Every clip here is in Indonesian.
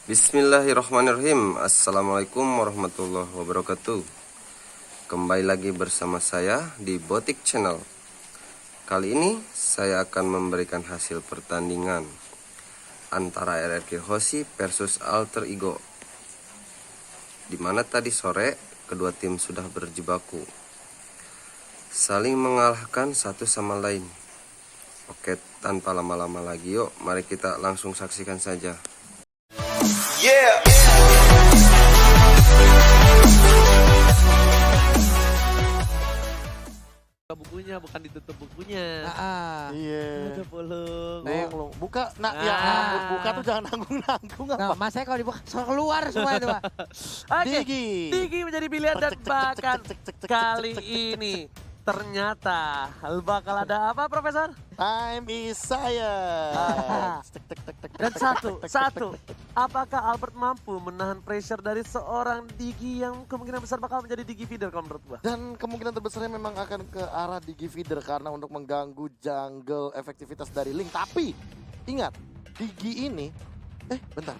Bismillahirrahmanirrahim. Assalamualaikum warahmatullahi wabarakatuh. Kembali lagi bersama saya di Botik Channel. Kali ini saya akan memberikan hasil pertandingan antara RRQ Hoshi versus Alter Ego, dimana tadi sore kedua tim sudah berjibaku, saling mengalahkan satu sama lain. Oke, tanpa lama-lama lagi, yuk mari kita langsung saksikan saja. Yeah. Bukunya bukan ditutup bukunya. Iya. Ada bolong. Neng lo buka, nak Ah. ya ampun buka tuh jangan nanggung-nanggung Nah, apa. mas saya kalau dibuka keluar semua itu, Pak. Oke, Digi. Digi menjadi pilihan dan bahkan kali ini ternyata bakal ada apa, Profesor? Time is science. Tek, tek, tek, tek, Dan tek, satu, tek, tek, satu. tek, tek. Apakah Albert mampu menahan pressure dari seorang Digi yang kemungkinan besar bakal menjadi Digi feeder kalau menurut gua? Dan kemungkinan terbesarnya memang akan ke arah Digi feeder karena untuk mengganggu jungle efektivitas dari Link. Tapi ingat, Digi ini, bentar,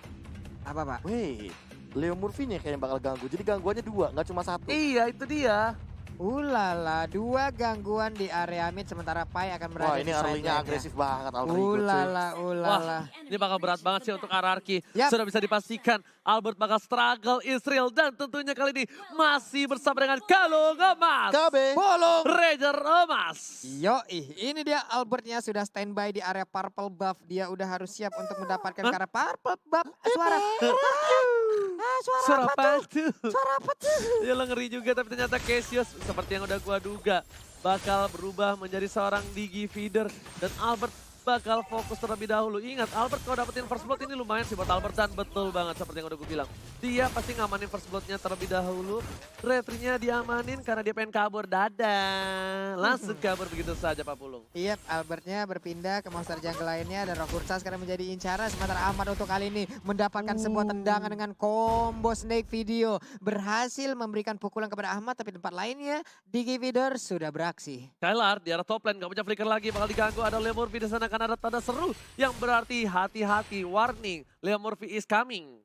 Apa, Pak? wait, Leo Murphy-nya kayaknya bakal ganggu. Jadi gangguannya dua, nggak cuma satu. Iya, itu dia. Ulala, dua gangguan di area mid sementara Pai akan berada Wah ini di side early-nya lane-nya. agresif banget Alter Ego, cuy. Ulala, ulala. Ini bakal berat banget sih untuk RRQ. Yap. Sudah bisa dipastikan Albert bakal struggle Israel. Dan tentunya kali ini masih bersama dengan Kalung Emas. KB. Bolong. Ranger Emas. Yoi, ini dia Albertnya sudah standby di area purple buff. Dia udah harus siap untuk mendapatkan Hah? ke arah purple buff. Suara. Suara apa apa tuh? tuh? Suara apa tuh? Ya lo ngeri juga, tapi ternyata Cassius seperti yang udah gua duga bakal berubah menjadi seorang Digi feeder dan Albert bakal fokus terlebih dahulu. Ingat, Albert kalau dapetin first blood ini lumayan sih buat Albert dan betul banget seperti yang udah gue bilang. Dia pasti ngamanin first bloodnya terlebih dahulu. Referee-nya diamanin karena dia pengen kabur. Dadah. Langsung kabur begitu saja Pak Pulung. Iya, Albertnya berpindah ke monster jungle lainnya dan Rokursa sekarang menjadi incaran. Sementara Ahmad untuk kali ini mendapatkan sebuah tendangan dengan combo snake video. Berhasil memberikan pukulan kepada Ahmad, tapi tempat lainnya Digi Feeder sudah beraksi. Kylar di arah top lane, gak punya flicker lagi, bakal diganggu. Ada Leo Murphy di sana karena ada tanda seru yang berarti hati-hati, warning, Leo Murphy is coming.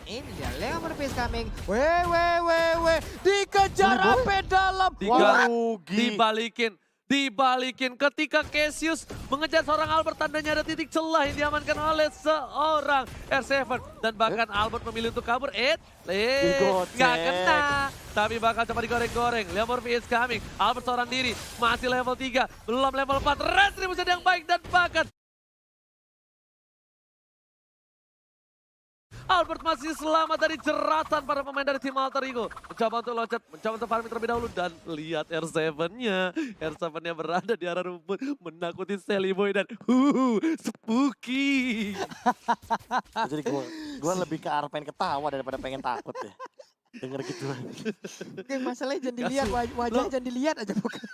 Ini dia Leo Murphy is coming. Weh. Dikejar Boy. sampai dalam. Wah, rugi. Dibalikin ketika Cassius mengejar seorang Albert, tandanya ada titik celah yang diamankan oleh seorang R7 dan bahkan Albert memilih untuk kabur. Digocek. Nggak kena, tapi bakal coba digoreng-goreng. Leo Murphy is coming, Albert seorang diri, masih level 3, belum level 4, retribusi yang baik dan bahkan Albert masih selamat dari jeratan para pemain dari tim Alter Ego. Mencoba untuk loncat, mencoba untuk farming terlebih dahulu. Dan lihat R7-nya. R7-nya berada di arah rumput. Menakuti Sally Boy dan spooky. Jadi gue lebih ke arah pengen ketawa daripada pengen takut ya. Denger gitu. Oke, masalahnya jangan dilihat, wajahnya jangan dilihat aja bukan.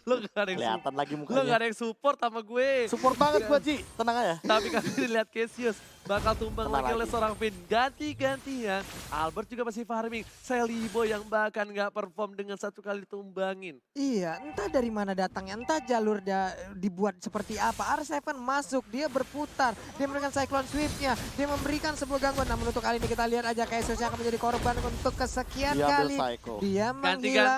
Lo gak ada yang Kelihatan lagi Lo gak mukanya. ada yang support sama gue. Support banget gue Ji, tenang aja. Tapi kali ini lihat Cassius bakal tumbang Tenang lagi oleh lagi. seorang Finn. Ganti-gantian. Albert juga masih farming. Sally Boy yang bahkan gak perform dengan satu kali ditumbangin. Iya, entah dari mana datangnya, entah jalur dibuat seperti apa. R7 masuk, dia berputar, dia memberikan cyclone sweep-nya, dia memberikan sebuah gangguan. Namun untuk kali ini kita lihat aja Cassius yang akan menjadi korban untuk kesekian Dia ambil kali. psycho. Dia menghilang.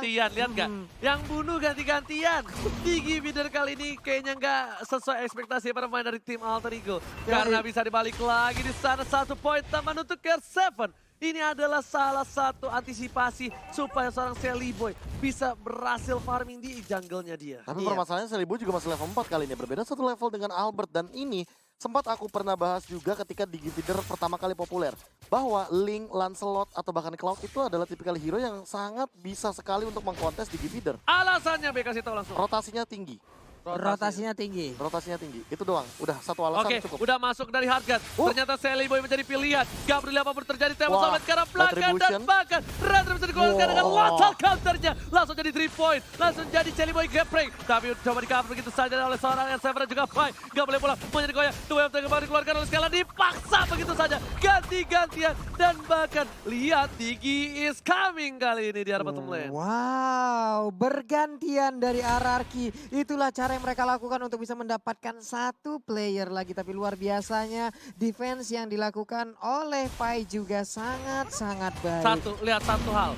Ganti-gantian, lihat gak? Yang bunuh ganti-gantian. Digi feeder kali ini kayaknya nggak sesuai ekspektasi para pemain dari tim Alter Ego. Karena bisa dibalik lagi di sana 1 poin tambahan untuk R7. Ini adalah salah satu antisipasi supaya seorang Sally Boy bisa berhasil farming di jungle-nya dia. Tapi Iya. permasalahannya Selibu juga masih level 4 kali ini. Berbeda satu level dengan Albert. Dan ini sempat aku pernah bahas juga ketika Digi Feeder pertama kali populer. Bahwa Link, Lancelot, atau bahkan Cloud itu adalah tipikal hero yang sangat bisa sekali untuk mengkontes Digi Feeder. Alasannya B kasih tahu langsung. Rotasinya tinggi. Rotasinya tinggi. Rotasinya tinggi. Itu doang. Udah satu alasan Oke, cukup. udah masuk dari Hardgun. Ternyata Sally Boy menjadi pilihan. Gabriel apapun terjadi, tembak Wah, sampai ke arah belakang dan Retribution. bahkan Retribution dikeluarkan dengan Wah. lethal counternya. Langsung jadi 3 point, langsung jadi Sally Boy gapring. Tapi coba di cover begitu saja oleh seorang R7 dan juga Pai. Gak boleh pulang, mau jadi goyah. 2 kembali dikeluarkan oleh Skala, dipaksa begitu saja. Ganti-gantian dan bahkan lihat Digi is coming kali ini di arah bottom lane. Wow, bergantian dari RRQ. Itulah cara cara yang mereka lakukan untuk bisa mendapatkan satu player lagi. Tapi luar biasanya defense yang dilakukan oleh Pai juga sangat-sangat baik. Lihat satu hal.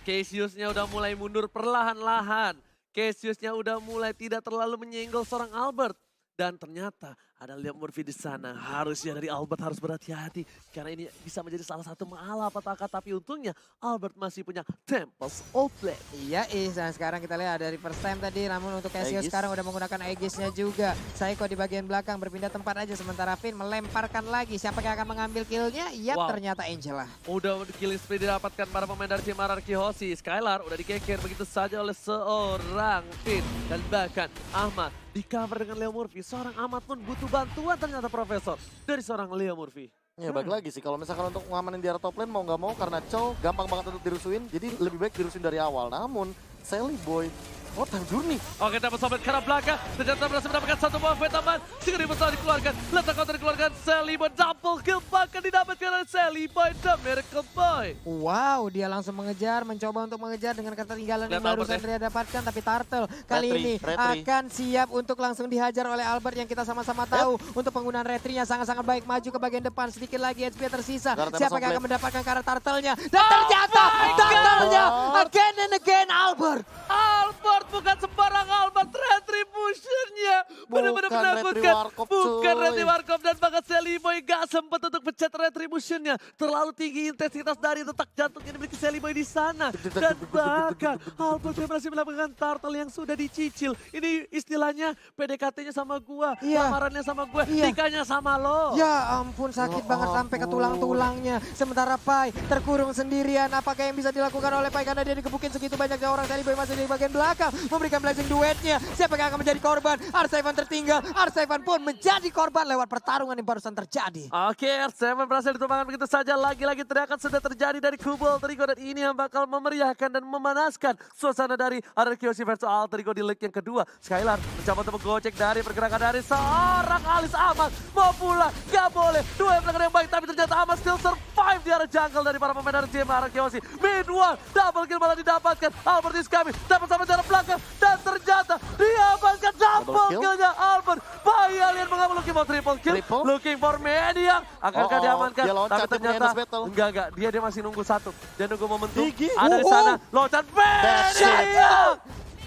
Cassiusnya udah mulai mundur perlahan-lahan. Cassiusnya udah mulai tidak terlalu menyenggol seorang Albert. Dan ternyata ada Liam Murphy di sana. Harusnya dari Albert harus berhati-hati. Karena ini bisa menjadi salah satu malapetaka. Tapi untungnya Albert masih punya Tempest Outlet. Iya, dan sekarang kita lihat dari first time tadi. Namun untuk Cassius sekarang udah menggunakan Aegisnya juga. Saiko di bagian belakang berpindah tempat aja. Sementara Finn melemparkan lagi. Siapa yang akan mengambil killnya? Yap, ternyata Angela. Udah killing spree didapatkan para pemain dari tim RRQ Hoshi. Skylar udah dikeker begitu saja oleh seorang Finn. Dan bahkan Ahmad di cover dengan Leo Murphy. Seorang Ahmad pun butuh bantuan ternyata Profesor dari seorang Leo Murphy. Ya balik lagi sih, kalau misalkan untuk ngamanin di area top lane mau nggak mau karena Chow gampang banget untuk dirusuin. Jadi lebih baik dirusuin dari awal. Namun Sally Boy, oh time journey. Oke, dapat sobat ke arah belakang. Ternyata berhasil mendapatkan satu buah fight tambahan. Segera berusaha dikeluarkan. Letak counter dikeluarkan. Sally Boy double kill bahkan didapatkan oleh Sally Boy The Miracle Boy. Wow, dia langsung mengejar, mencoba untuk mengejar dengan ketertinggalan yang barusan dia dapatkan. Tapi Turtle kali ini akan siap untuk langsung dihajar oleh Albert yang kita sama-sama tahu. Untuk penggunaan retry-nya sangat-sangat baik. Maju ke bagian depan, sedikit lagi HP tersisa. Siapa yang akan mendapatkan ke arah Turtle-nya? Dan ternyata Turtle-nya again and again Albert. Albert bukan sembarang Albert, retribution-nya benar-benar menakutkan. Bukan Retri Warkop dan bahkan Sally Boy gak sempat untuk pencet retribution-nya. Terlalu tinggi intensitas dari detak jantung yang dimiliki Sally Boy di sana. Dan bahkan Albert yang berhasil mendapatkan turtle yang sudah dicicil. Ini istilahnya PDKT-nya sama gua, lamarannya sama gua, nikahnya sama lo. Ya ampun, sakit banget sampai ke tulang-tulangnya. Sementara Pai terkurung sendirian. Apakah yang bisa dilakukan oleh Pai karena dia dikebukin segitu banyaknya orang. Sally Boy masih di bagian belakang memberikan blessing duetnya. Siapa yang akan menjadi korban? R7 tertinggal. R7 pun menjadi korban lewat pertarungan yang barusan terjadi. Oke, R7 berhasil ditumbangkan begitu saja. Lagi-lagi teriakan sudah terjadi dari kubu Alter Ego. Dan ini yang bakal memeriahkan dan memanaskan suasana dari RRQ Hoshi versus Alter Ego di leg yang kedua. Skylar mencoba untuk menggocek dari pergerakan dari seorang Alis Ahmad. Mau pulang, gak boleh. Dua yang yang baik, tapi ternyata Ahmad still survive di area jungle dari para pemain dari tim RRQ Hoshi. Mid one, double kill malah didapatkan. Albert is coming, dapat sampai dari belakang. Dan ternyata diamankan double killnya Albert. Bayi alien mengambil looking for triple kill. Looking for Maniac. Akankah diamankan? Tapi ternyata enggak. Dia masih nunggu satu. Dia nunggu momentum. Ada di sana. Loncat Maniac.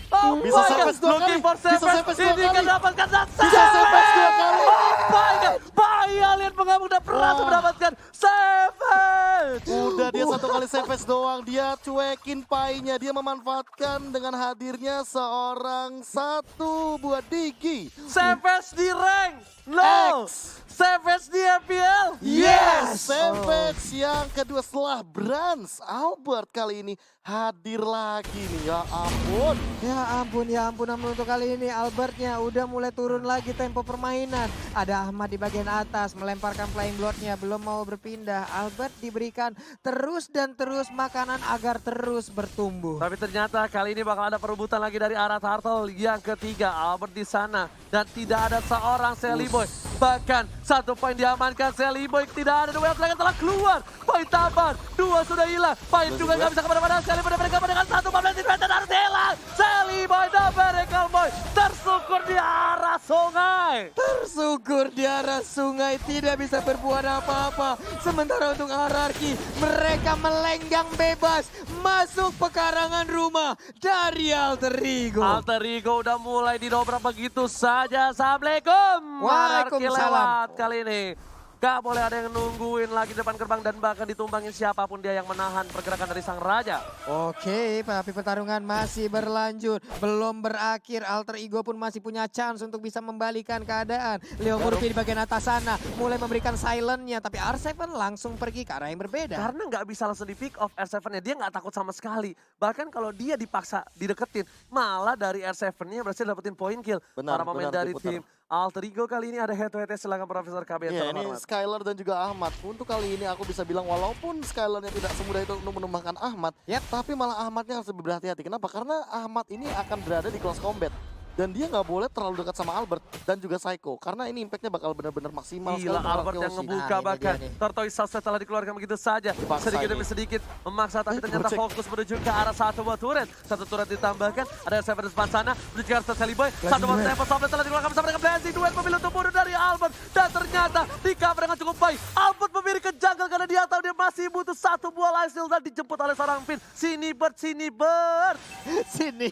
Oh Bisa Savage 2 kali. Looking for Savage. Ini kan dapatkan Bisa Savage 2 kali. Oh my god. Bayi alien mengambil dan berhasil mendapatkan Savage. Udah dia satu kali Savage doang. Dia cuekin Pai-nya. Dia memanfaatkan dengan hadirnya seorang satu buat Digi. Savage di rank. No. Savage di FPL. Yes! Savage yang kedua setelah Brans. Albert kali ini hadir lagi nih. Ya ampun. Ya ampun. Namun untuk kali ini Albertnya udah mulai turun lagi tempo permainan. Ada Ahmad di bagian atas melemparkan Flying Blood-nya. Belum mau berpindah. Albert diberikan terus dan terus makanan agar terus bertumbuh. Tapi ternyata kali ini bakal ada perebutan lagi dari arah Turtle yang ketiga. Albert di sana. Dan tidak ada seorang Sally Boy. Bahkan satu poin diamankan Sally Boy. Tidak ada duel lagi telah keluar. Poin tambahan. Dua sudah hilang. Poin juga nggak bisa kemana-mana. Sally Boy mereka dengan satu 14 dan harus hilang. Sally Boy dan Miracle Boy tersukur di arah sungai. Tersukur di arah sungai, tidak bisa berbuat apa-apa. Sementara untuk RRQ, mereka melenggang bebas masuk pekarangan rumah dari Alter Ego. Alter Ego udah mulai didobrak begitu saja. Assalamualaikum. Waalaikumsalam. Lewat kali ini. Gak boleh ada yang nungguin lagi depan gerbang dan bahkan ditumbangin siapapun dia yang menahan pergerakan dari sang raja. Oke, tapi pertarungan masih berlanjut. Belum berakhir, Alter Ego pun masih punya chance untuk bisa membalikan keadaan. Leo Murphy di bagian atas sana mulai memberikan silent-nya, tapi R7 langsung pergi ke arah yang berbeda. Karena nggak bisa langsung di pick off R7-nya, dia nggak takut sama sekali. Bahkan kalau dia dipaksa dideketin, malah dari R7-nya berhasil dapetin point kill. Para pemain dari tim Alter Ego kali ini ada head-to-head silakan Profesor KB. Iya, ini Skylar dan juga Ahmad. Untuk kali ini aku bisa bilang walaupun Skylarnya tidak semudah itu untuk menumbangkan Ahmad, tapi malah Ahmadnya harus lebih berhati-hati. Kenapa? Karena Ahmad ini akan berada di close combat. Dan dia nggak boleh terlalu dekat sama Albert dan juga Psycho. Karena ini impactnya bakal benar-benar maksimal. Gila, sekali Albert yang Arkeosi. ngebuka Nah, ini bahkan. dia nih. Tortoise Sunset telah dikeluarkan begitu saja. Dipaksa Sedikit ini. demi sedikit memaksa, tapi ternyata gocek. fokus menuju ke arah satu buah turret. Satu turret ditambahkan, ada Seven di depan sana, menuju ke arah Sally Boy. Satu buah tempo, Softlet telah dikeluarkan bersama dengan Blazing. Duet memilih untuk bunuh dari Albert. Dan ternyata di cover dengan cukup baik. Albert memilih ke jungle karena dia tahu dia masih butuh satu buah life steal dan dijemput oleh seorang Finn. Sini Bird, sini Bird. Sini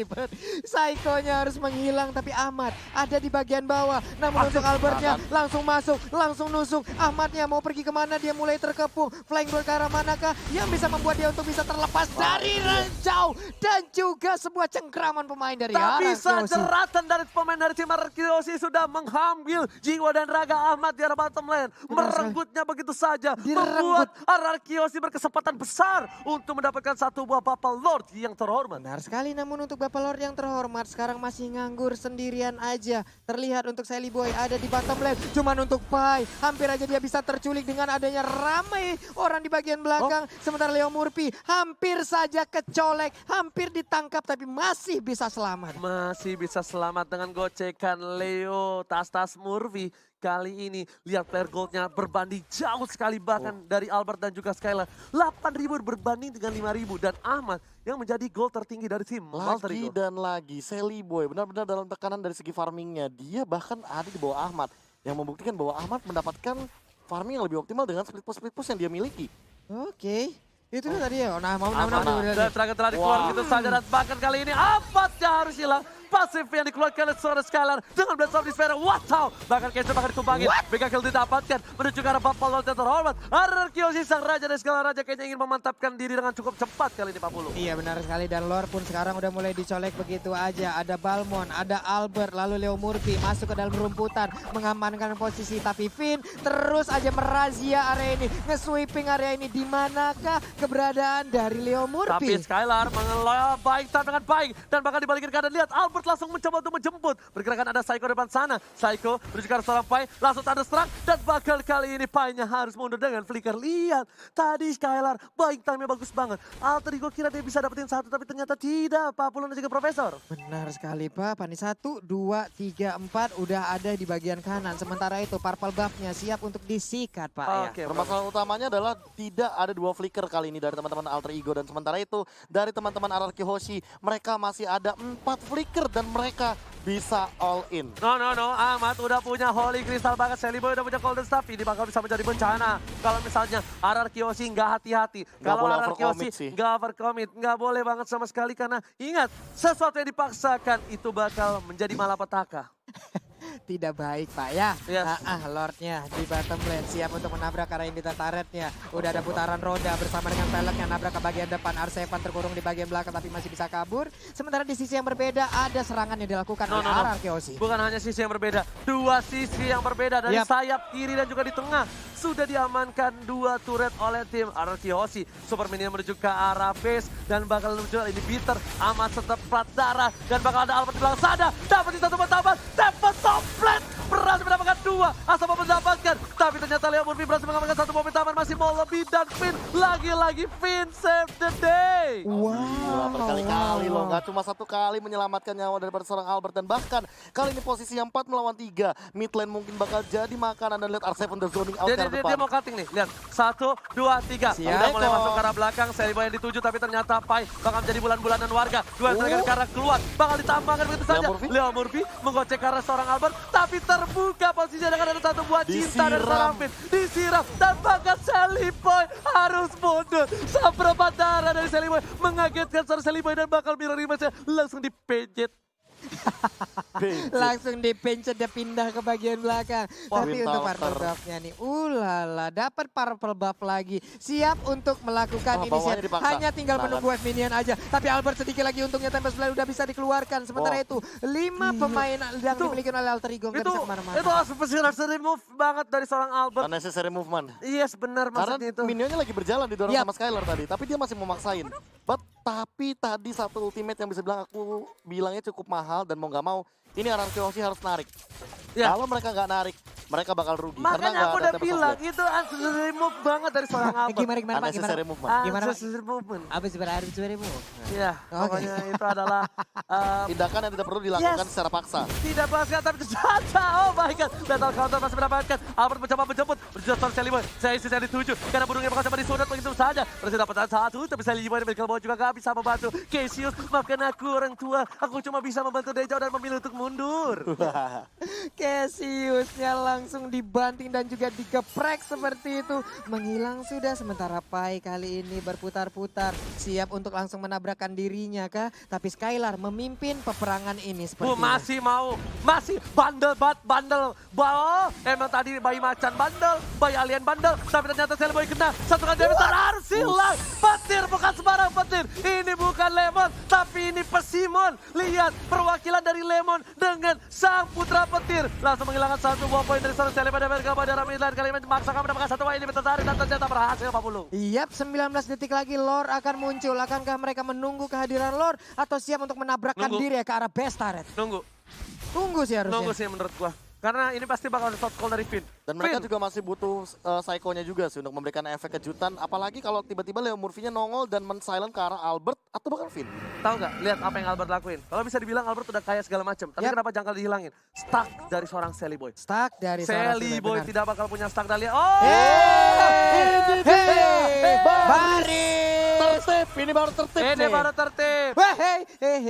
Bird. Psycho-nya harus menghilang, tapi Ahmad ada di bagian bawah. Namun untuk Albertnya langsung masuk, langsung nusuk. Ahmadnya mau pergi kemana, dia mulai terkepung. Flying Bird ke arah manakah yang bisa membuat dia untuk bisa terlepas dari ranjau. Dan juga sebuah cengkraman pemain dari Tak bisa Arkeosi. jeratan dari pemain dari tim Arkeosi sudah mengambil jiwa dan raga Ahmad di arah bottom lane. Merenggutnya begitu saja. Membuat Arkeosi berkesempatan besar untuk mendapatkan satu buah Bubble Lord yang terhormat. Benar sekali, namun untuk Bapak Lord yang terhormat sekarang masih nganggur sendirian aja. Terlihat untuk Sally Boy ada di bottom lane. Cuman untuk Pai, hampir aja dia bisa terculik dengan adanya ramai orang di bagian belakang. Sementara Leo Murphy hampir saja kecolek, hampir ditangkap tapi masih bisa selamat. Masih bisa selamat dengan gocekan Leo tas-tas Murphy. Kali ini lihat player goldnya berbanding jauh sekali bahkan dari Albert dan juga Skylar. 8.000 berbanding dengan 5.000 dan Ahmad yang menjadi gold tertinggi dari tim Malta Lagi Rico. dan lagi, Sally Boy benar-benar dalam tekanan dari segi farmingnya. Dia bahkan ada di bawah Ahmad. Yang membuktikan bahwa Ahmad mendapatkan farming yang lebih optimal dengan split push yang dia miliki. Oke, itu tadi ya. Nah, Dan terakhir telah dikeluarkan gitu saja dan bahkan kali ini Ahmadnya harus hilang. Pasif yang dikeluarkan oleh seorang Skylar dengan Blast of Despair. Wow! Bahkan Kenzo bahkan ditumbangin. Mega kill didapatkan menuju ke arah Bubble Lord yang terhormat. Arkeosi sang raja dan Skylar raja kayaknya ingin memantapkan diri dengan cukup cepat kali ini Pak Pulu. Iya benar sekali, dan Lord pun sekarang udah mulai dicolek begitu aja. Ada Balmon, ada Albert, lalu Leo Murphy masuk ke dalam rumputan mengamankan posisi. Tapi Finn terus aja merazia area ini, nge-sweeping area ini. Di manakah keberadaan dari Leo Tapi Murphy? Skylar mengelola baik dengan baik dan bahkan dibalikin keadaan. Lihat Albert langsung mencoba untuk menjemput. Pergerakan ada Psycho depan sana. Psycho menuju ke arah seorang Pai, langsung ada serang dan bakal kali ini Pai-nya harus mundur dengan flicker. Lihat tadi Skylar baik time-nya bagus banget. Alter Ego kira dia bisa dapetin satu tapi ternyata tidak. Pak Pulun dan juga Profesor. Benar sekali Pak, Pani 1, 2, 3, 4 udah ada di bagian kanan. Sementara itu purple buff-nya siap untuk disikat Pak ya. Oke, Permasalahan utamanya adalah tidak ada dua flicker kali ini dari teman-teman Alter Ego. Dan sementara itu dari teman-teman RRQ Hoshi, mereka masih ada 4 flicker dan mereka bisa all in. No, Ahmad udah punya Holy Crystal banget. Sally Boy udah punya Golden Staff. Ini bakal bisa menjadi bencana. Kalau misalnya Arkeosi nggak hati-hati. Kalau boleh Arkeosi overcommit sih. nggak overcommit. Nggak boleh banget sama sekali. Karena ingat, sesuatu yang dipaksakan itu bakal menjadi malapetaka. Tidak baik Pak ya. Yes. Lordnya di bottom lane siap untuk menabrak arah Invita turretnya. Udah ada putaran roda bersama dengan pelek yang nabrak ke bagian depan. R7 terkurung di bagian belakang tapi masih bisa kabur. Sementara di sisi yang berbeda ada serangan yang dilakukan oleh Arkeosi. Bukan hanya sisi yang berbeda. Dua sisi yang berbeda dari Yap. sayap kiri dan juga di tengah. Sudah diamankan 2 turret oleh tim Arkeosi. Super Minion menuju ke arah base dan bakal menuju ini bitter. Amat tetap plat darah dan bakal ada Albert di belakang sana. Dapat di satu pertama. Dapat Softlet berhasil mendapatkan 2. Asal mendapatkan. Tapi ternyata Leo Murphy berhasil mengamankan 1 momen taman. Masih mau lebih dan Finn. Lagi-lagi Finn save the day. Gila, berkali-kali loh, nggak cuma 1 kali menyelamatkan nyawa daripada seorang Albert. Dan bahkan kali ini posisi yang 4 melawan 3. Mid lane mungkin bakal jadi makanan dan lihat R7 the zoning out dari Dia mau depan. cutting nih, lihat 1, 2, 3. Siap. Udah mulai masuk ke arah belakang, Sally Boy yang dituju tapi ternyata Pai bakal menjadi bulan-bulanan warga. Dua terakhir ke arah keluar, bakal ditambahkan begitu saja. Murphy. Leo Murphy menggocek ke arah seorang Albert, tapi terbuka posisinya dengan ada satu buah cinta dari Disiram. seorang Finn. Disiram dan bahkan Sally Boy harus mundur. Seberapa darah dari Sally Boy mengagetkan seorang Sally Boy dan bakal mirror image langsung dipejet. Langsung dipencet dia pindah ke bagian belakang. Tapi Wind untuk Tower. purple buff-nya nih, ulala, dapat purple buff lagi. Siap untuk melakukan Oh, bawahnya inisiatif. dipaksa. Hanya tinggal Nah, menunggu wave minion aja. Tapi Albert sedikit lagi untungnya Tempest Blade udah bisa dikeluarkan. Sementara itu 5 pemain yang dimiliki oleh Alter Ego nggak bisa kemana-mana. Itu harus move banget dari seorang Albert. Unnecessary movement. Yes, benar Karena maksudnya itu. minionnya lagi berjalan didorong Yap. sama Skylar tadi, tapi dia masih memaksain. Tapi tadi satu ultimate yang bisa bilang aku bilangnya cukup mahal dan mau nggak mau, ini RRQ harus narik. Ya. Kalau mereka nggak narik, mereka bakal rugi. karena Makanya nggak aku ada udah Tempest of bilang Blade. itu unnecessary move banget dari seorang Albert. Gimana Pak? Gimana? Unnecessary movement. Gimana, Pak? Unnecessary movement. Apa sebenarnya mu? Iya, Oke. pokoknya itu adalah Tindakan yang tidak perlu dilakukan Yes. secara paksa. tidak pasca tapi saja. Oh my god. Battle counter masih mendapatkan. Albert mencoba menjemput. Berjuang seorang Sally Boy. Saya isi seri 7. Karena burungnya bakal coba disunat begitu saja. Berhasil dapatkan satu. Tapi Sally Boy dan Michael Boy juga gak bisa membantu. Cassius, maafkan aku orang tua. Aku cuma bisa membantu dari jauh dan memilih untuk mundur. Cassiusnya langsung dibanting dan juga digeprek seperti itu. Menghilang sudah sementara Pai kali ini berputar-putar. Siap untuk langsung menabrakkan dirinya kah? Tapi Skylar memimpin peperangan ini seperti itu. Masih mau. Masih bandel bat, bandel. Bawa. Emang tadi bayi macan bandel. Bayi alien bandel. Tapi ternyata Sally Boy kena. Satu kali damage dan harus hilang. Petir bukan sembarang petir. Ini bukan Lemon. Tapi ini Persimmon. Lihat perwakilan dari Lemon dengan sang putra petir. Langsung menghilangkan satu buah poin dari seorang Sally pada mereka pada Ramidlan. Kali ini memaksakan mendapatkan satu poin ini tertarik dan ternyata berhasil 40. Yap, 19 detik lagi Lord akan muncul. Akankah mereka menunggu kehadiran Lord atau siap untuk menabrakkan Nunggu. diri ya ke arah best turret? Nunggu. Tunggu sih harusnya. Nunggu sih menurut gua. Karena ini pasti bakal ada shot call dari Finn. Dan mereka Finn. juga masih butuh psycho-nya juga sih untuk memberikan efek kejutan. Apalagi kalau tiba-tiba Leo Murphy-nya nongol dan men-silent ke arah Albert atau bahkan Finn. Tahu nggak? Lihat apa yang Albert lakuin. Kalau bisa dibilang Albert udah kaya segala macam. Tapi Yap. kenapa jangkal dihilangin? Stuck dari seorang Sally Boy. Stuck dari seorang Sally Sally, Boy benar. tidak bakal punya stuck dari Oh! Tertib, ini baru tertib Ini nih. baru tertib.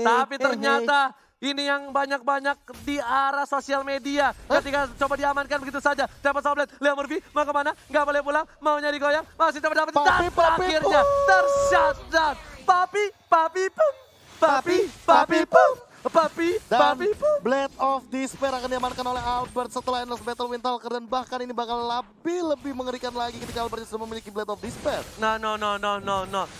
Tapi ternyata ini yang banyak-banyak di arah sosial media. Ketika coba diamankan begitu saja. Dapat Soblet, Leo Murphy mau kemana? Nggak boleh pulang, maunya digoyang. Masih coba dapat. Dan Papi, akhirnya tershutdown. Papi, pum. Papi, pum. Dan Papi, pum. Blade of Despair akan diamankan oleh Albert setelah Endless Battle Windtalker. Dan bahkan ini bakal lebih mengerikan lagi ketika Albert sudah memiliki Blade of Despair. No.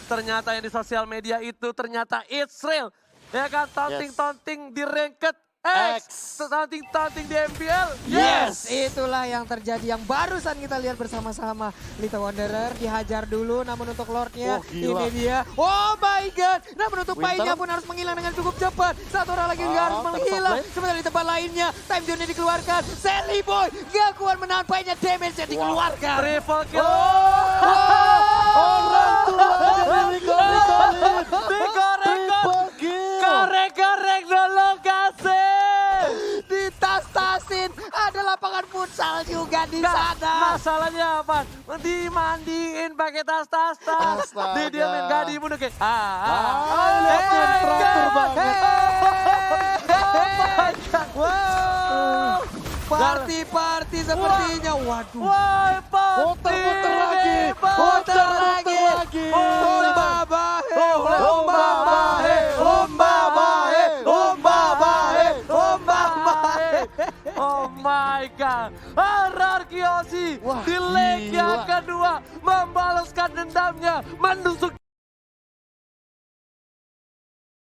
Ternyata yang di sosial media itu ternyata it's real. Ya kan, taunting di ranked X. X. Taunting di MPL. Yes, itulah yang terjadi yang barusan kita lihat bersama-sama. Little Wanderer dihajar dulu, namun untuk Lordnya Oh, gila. ini dia. Oh my god, namun untuk Winter. Pai-nya pun harus menghilang dengan cukup cepat. Satu orang lagi juga harus Tempest of menghilang. Blade. Sementara di tempat lainnya, time zone-nya dikeluarkan. Sally Boy gak kuat menahan Pai-nya, damage-nya dikeluarkan. Triple kill. Orang tua digoreng-goreng. Triple kill. Korek-korek dulu kasih. Ditas-tasin, ada lapangan futsal juga di Nggak, sana. masalahnya apa? Dimandiin pakai tas. Astaga. Didiamin, gak dibunuh kayak. liatin, teratur banget. Wow, party sepertinya. Waduh. Wah, Puter-puter lagi. Puter lagi. Lomba bahe, lomba bahe, lomba bahe, lomba bahe, lomba bahe. Oh my god, Ararkiosi Wah, di leg yang gila. kedua membalaskan dendamnya, menusuk